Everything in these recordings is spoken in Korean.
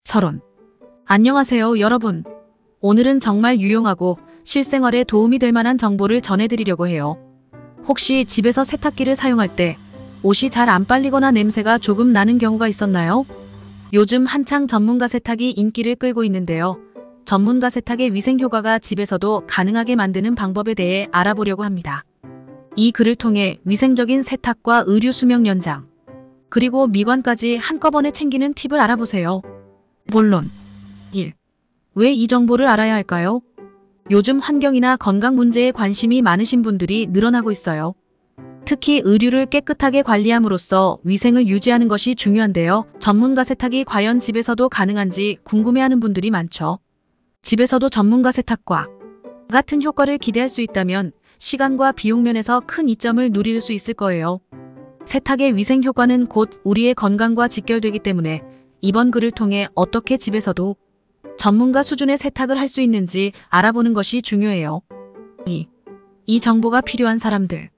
서론. 안녕하세요, 여러분. 오늘은 정말 유용하고 실생활에 도움이 될 만한 정보를 전해드리려고 해요. 혹시 집에서 세탁기를 사용할 때 옷이 잘 안 빨리거나 냄새가 조금 나는 경우가 있었나요? 요즘 한창 전문가 세탁이 인기를 끌고 있는데요. 전문가 세탁의 위생 효과가 집에서도 가능하게 만드는 방법에 대해 알아보려고 합니다. 이 글을 통해 위생적인 세탁과 의류 수명 연장, 그리고 미관까지 한꺼번에 챙기는 팁을 알아보세요. 본론 1. 왜 이 정보를 알아야 할까요? 요즘 환경이나 건강 문제에 관심이 많으신 분들이 늘어나고 있어요. 특히 의류를 깨끗하게 관리함으로써 위생을 유지하는 것이 중요한데요. 전문가 세탁이 과연 집에서도 가능한지 궁금해하는 분들이 많죠. 집에서도 전문가 세탁과 같은 효과를 기대할 수 있다면 시간과 비용 면에서 큰 이점을 누릴 수 있을 거예요. 세탁의 위생 효과는 곧 우리의 건강과 직결되기 때문에 이번 글을 통해 어떻게 집에서도 전문가 수준의 세탁을 할 수 있는지 알아보는 것이 중요해요. 2. 이 정보가 필요한 사람들.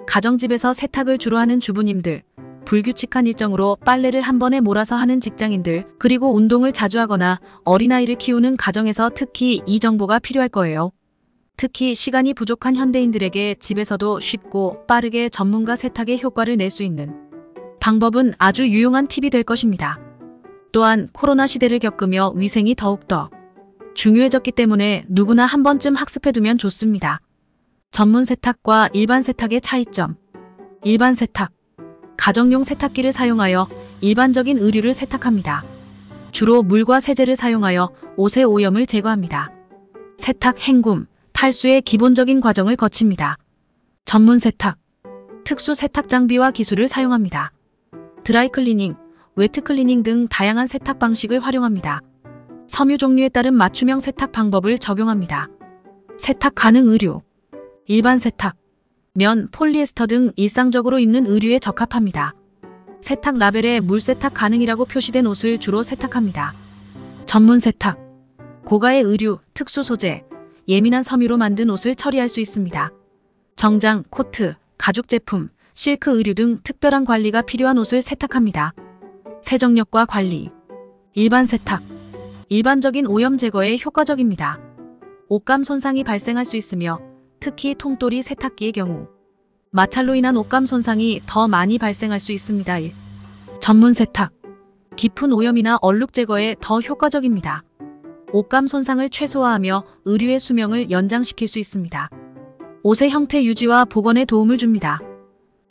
가정집에서 세탁을 주로 하는 주부님들, 불규칙한 일정으로 빨래를 한 번에 몰아서 하는 직장인들, 그리고 운동을 자주 하거나 어린아이를 키우는 가정에서 특히 이 정보가 필요할 거예요. 특히 시간이 부족한 현대인들에게 집에서도 쉽고 빠르게 전문가 세탁의 효과를 낼 수 있는 방법은 아주 유용한 팁이 될 것입니다. 또한 코로나 시대를 겪으며 위생이 더욱더 중요해졌기 때문에 누구나 한 번쯤 학습해두면 좋습니다. 전문 세탁과 일반 세탁의 차이점. 일반 세탁. 가정용 세탁기를 사용하여 일반적인 의류를 세탁합니다. 주로 물과 세제를 사용하여 옷의 오염을 제거합니다. 세탁, 헹굼, 탈수의 기본적인 과정을 거칩니다. 전문 세탁. 특수 세탁 장비와 기술을 사용합니다. 드라이클리닝, 웨트클리닝 등 다양한 세탁 방식을 활용합니다. 섬유 종류에 따른 맞춤형 세탁 방법을 적용합니다. 세탁 가능 의류. 일반 세탁. 면, 폴리에스터 등 일상적으로 입는 의류에 적합합니다. 세탁 라벨에 물 세탁 가능이라고 표시된 옷을 주로 세탁합니다. 전문 세탁. 고가의 의류, 특수 소재, 예민한 섬유로 만든 옷을 처리할 수 있습니다. 정장, 코트, 가죽 제품, 실크 의류 등 특별한 관리가 필요한 옷을 세탁합니다. 세정력과 관리. 일반 세탁. 일반적인 오염 제거에 효과적입니다. 옷감 손상이 발생할 수 있으며 특히 통돌이 세탁기의 경우 마찰로 인한 옷감 손상이 더 많이 발생할 수 있습니다. 전문 세탁. 깊은 오염이나 얼룩 제거에 더 효과적입니다. 옷감 손상을 최소화하며 의류의 수명을 연장시킬 수 있습니다. 옷의 형태 유지와 복원에 도움을 줍니다.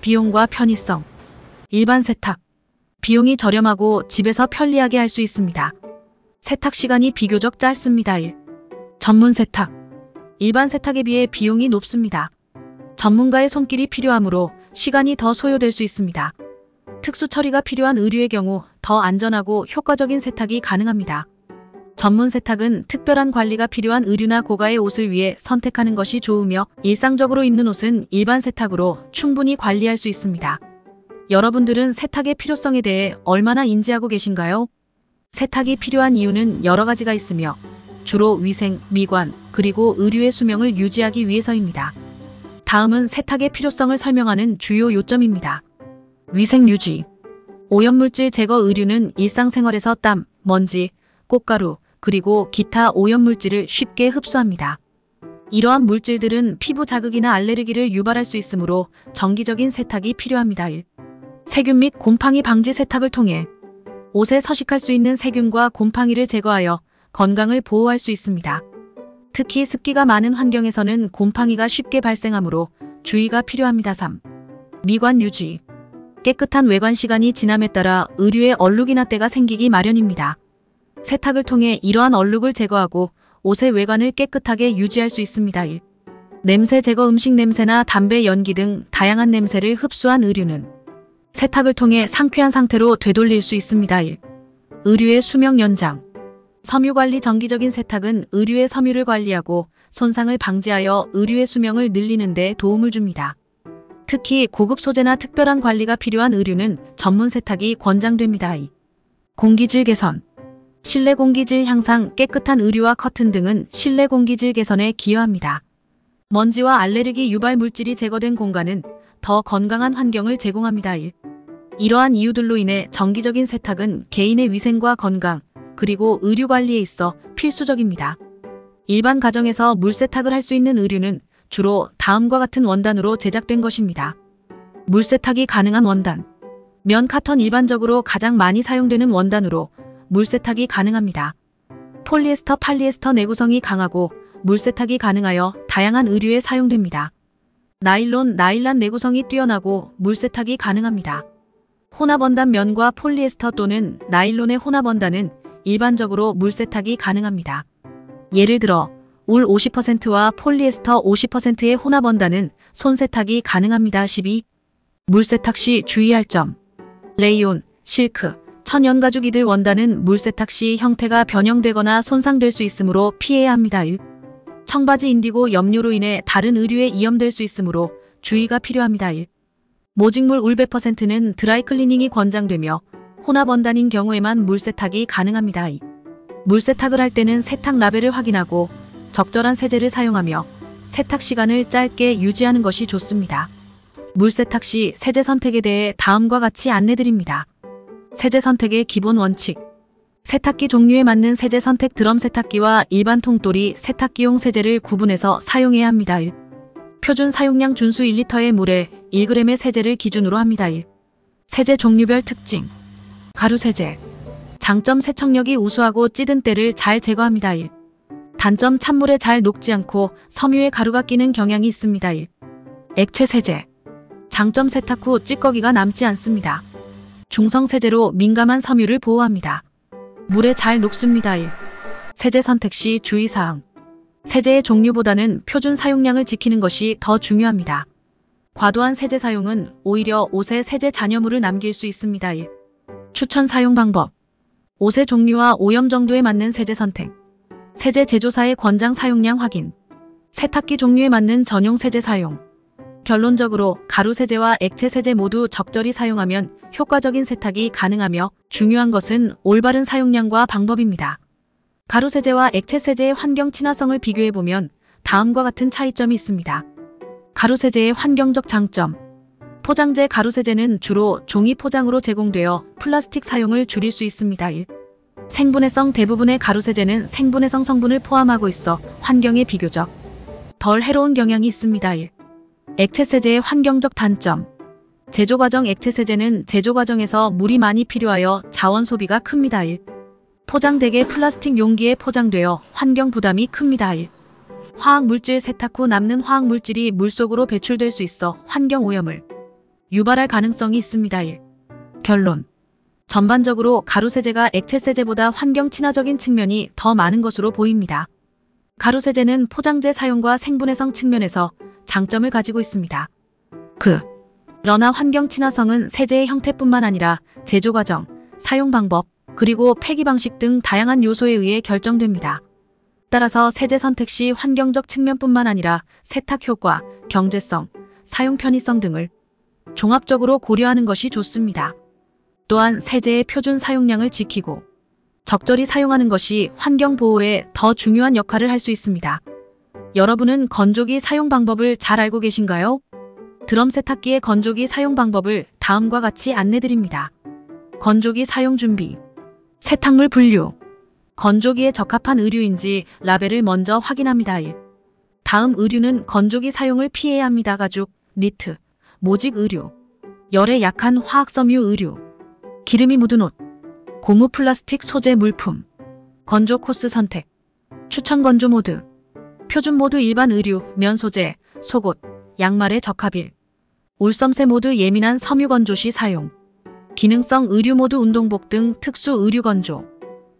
비용과 편의성. 일반 세탁. 비용이 저렴하고 집에서 편리하게 할 수 있습니다. 세탁 시간이 비교적 짧습니다. 전문 세탁. 일반 세탁에 비해 비용이 높습니다. 전문가의 손길이 필요하므로 시간이 더 소요될 수 있습니다. 특수 처리가 필요한 의류의 경우 더 안전하고 효과적인 세탁이 가능합니다. 전문 세탁은 특별한 관리가 필요한 의류나 고가의 옷을 위해 선택하는 것이 좋으며 일상적으로 입는 옷은 일반 세탁으로 충분히 관리할 수 있습니다. 여러분들은 세탁의 필요성에 대해 얼마나 인지하고 계신가요? 세탁이 필요한 이유는 여러 가지가 있으며 주로 위생, 미관, 그리고 의류의 수명을 유지하기 위해서입니다. 다음은 세탁의 필요성을 설명하는 주요 요점입니다. 위생 유지. 오염물질 제거. 의류는 일상생활에서 땀, 먼지, 꽃가루, 그리고 기타 오염물질을 쉽게 흡수합니다. 이러한 물질들은 피부 자극이나 알레르기를 유발할 수 있으므로 정기적인 세탁이 필요합니다. 세균 및 곰팡이 방지 세탁을 통해 옷에 서식할 수 있는 세균과 곰팡이를 제거하여 건강을 보호할 수 있습니다. 특히 습기가 많은 환경에서는 곰팡이가 쉽게 발생하므로 주의가 필요합니다. 3. 미관 유지. 깨끗한 외관. 시간이 지남에 따라 의류에 얼룩이나 때가 생기기 마련입니다. 세탁을 통해 이러한 얼룩을 제거하고 옷의 외관을 깨끗하게 유지할 수 있습니다. 1. 냄새 제거. 음식 냄새나 담배 연기 등 다양한 냄새를 흡수한 의류는 세탁을 통해 상쾌한 상태로 되돌릴 수 있습니다. 1. 의류의 수명 연장. 섬유관리. 정기적인 세탁은 의류의 섬유를 관리하고 손상을 방지하여 의류의 수명을 늘리는 데 도움을 줍니다. 특히 고급 소재나 특별한 관리가 필요한 의류는 전문 세탁이 권장됩니다. 2. 공기질 개선. 실내 공기질 향상. 깨끗한 의류와 커튼 등은 실내 공기질 개선에 기여합니다. 먼지와 알레르기 유발 물질이 제거된 공간은 더 건강한 환경을 제공합니다. 1. 이러한 이유들로 인해 정기적인 세탁은 개인의 위생과 건강, 그리고 의류 관리에 있어 필수적입니다. 일반 가정에서 물 세탁을 할 수 있는 의류는 주로 다음과 같은 원단으로 제작된 것입니다. 물 세탁이 가능한 원단. 면 카톤 일반적으로 가장 많이 사용되는 원단으로 물 세탁이 가능합니다. 폴리에스터, 팔리에스터 내구성이 강하고 물 세탁이 가능하여 다양한 의류에 사용됩니다. 나일론, 나일란 내구성이 뛰어나고 물 세탁이 가능합니다. 혼합원단 면과 폴리에스터 또는 나일론의 혼합원단은 일반적으로 물 세탁이 가능합니다. 예를 들어 울 50%와 폴리에스터 50%의 혼합원단은 손 세탁이 가능합니다. 12. 물 세탁 시 주의할 점. 레이온, 실크, 천연가죽이들 원단은 물 세탁 시 형태가 변형되거나 손상될 수 있으므로 피해야 합니다. 1. 청바지, 인디고 염료로 인해 다른 의류에 이염될 수 있으므로 주의가 필요합니다. 1. 모직물 울 100%는 드라이클리닝이 권장되며 혼합원단인 경우에만 물 세탁이 가능합니다. 2. 물 세탁을 할 때는 세탁 라벨을 확인하고 적절한 세제를 사용하며 세탁 시간을 짧게 유지하는 것이 좋습니다. 물 세탁 시 세제 선택에 대해 다음과 같이 안내드립니다. 세제 선택의 기본 원칙. 세탁기 종류에 맞는 세제 선택. 드럼 세탁기와 일반 통돌이 세탁기용 세제를 구분해서 사용해야 합니다. 1. 표준 사용량 준수 1리터의 물에 1g의 세제를 기준으로 합니다. 1. 세제 종류별 특징. 가루 세제. 장점, 세척력이 우수하고 찌든 때를 잘 제거합니다. 1. 단점, 찬물에 잘 녹지 않고 섬유에 가루가 끼는 경향이 있습니다. 1. 액체 세제. 장점, 세탁 후 찌꺼기가 남지 않습니다. 중성 세제로 민감한 섬유를 보호합니다. 물에 잘 녹습니다. 1. 세제 선택 시 주의사항. 세제의 종류보다는 표준 사용량을 지키는 것이 더 중요합니다. 과도한 세제 사용은 오히려 옷에 세제 잔여물을 남길 수 있습니다. 1. 추천 사용 방법. 옷의 종류와 오염 정도에 맞는 세제 선택. 세제 제조사의 권장 사용량 확인. 세탁기 종류에 맞는 전용 세제 사용. 결론적으로 가루 세제와 액체 세제 모두 적절히 사용하면 효과적인 세탁이 가능하며 중요한 것은 올바른 사용량과 방법입니다. 가루 세제와 액체 세제의 환경 친화성을 비교해보면 다음과 같은 차이점이 있습니다. 가루 세제의 환경적 장점. 포장재 가루 세제는 주로 종이 포장으로 제공되어 플라스틱 사용을 줄일 수 있습니다. 1. 생분해성. 대부분의 가루 세제는 생분해성 성분을 포함하고 있어 환경에 비교적 덜 해로운 경향이 있습니다. 1. 액체 세제의 환경적 단점. 제조 과정. 액체 세제는 제조 과정에서 물이 많이 필요하여 자원 소비가 큽니다. 1. 포장. 대개 플라스틱 용기에 포장되어 환경 부담이 큽니다. 1. 화학 물질. 세탁 후 남는 화학 물질이 물속으로 배출될 수 있어 환경 오염을 유발할 가능성이 있습니다. 1. 결론. 전반적으로 가루 세제가 액체 세제보다 환경 친화적인 측면이 더 많은 것으로 보입니다. 가루 세제는 포장재 사용과 생분해성 측면에서 장점을 가지고 있습니다. 그러나 환경 친화성은 세제의 형태뿐만 아니라 제조 과정, 사용 방법, 그리고 폐기 방식 등 다양한 요소에 의해 결정됩니다. 따라서 세제 선택 시 환경적 측면뿐만 아니라 세탁 효과, 경제성, 사용 편의성 등을 종합적으로 고려하는 것이 좋습니다. 또한 세제의 표준 사용량을 지키고 적절히 사용하는 것이 환경 보호에 더 중요한 역할을 할 수 있습니다. 여러분은 건조기 사용 방법을 잘 알고 계신가요? 드럼 세탁기의 건조기 사용 방법을 다음과 같이 안내드립니다. 건조기 사용 준비. 세탁물 분류. 건조기에 적합한 의류인지 라벨을 먼저 확인합니다. 1. 다음 의류는 건조기 사용을 피해야 합니다. 가죽, 니트, 모직 의류, 열에 약한 화학섬유 의류, 기름이 묻은 옷, 고무 플라스틱 소재 물품. 건조 코스 선택. 추천 건조 모드. 표준 모드. 일반 의류, 면 소재, 속옷, 양말의 적합일. 울섬세 모드. 예민한 섬유 건조 시 사용. 기능성 의류 모드. 운동복 등 특수 의류 건조.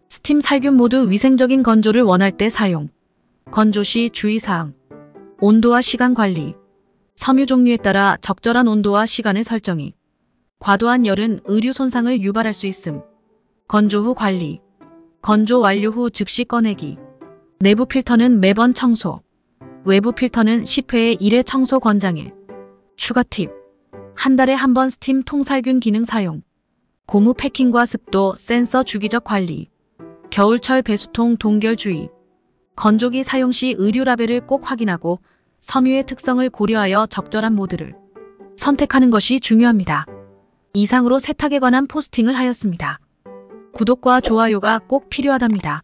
스팀 살균 모드. 위생적인 건조를 원할 때 사용. 건조 시 주의사항. 온도와 시간 관리. 섬유 종류에 따라 적절한 온도와 시간을 설정이. 과도한 열은 의류 손상을 유발할 수 있음. 건조 후 관리. 건조 완료 후 즉시 꺼내기. 내부 필터는 매번 청소. 외부 필터는 10회에 1회 청소 권장일. 추가 팁. 한 달에 한 번 스팀 통살균 기능 사용. 고무 패킹과 습도 센서 주기적 관리. 겨울철 배수통 동결 주의. 건조기 사용 시 의류 라벨을 꼭 확인하고 섬유의 특성을 고려하여 적절한 모드를 선택하는 것이 중요합니다. 이상으로 세탁에 관한 포스팅을 하였습니다. 구독과 좋아요가 꼭 필요하답니다.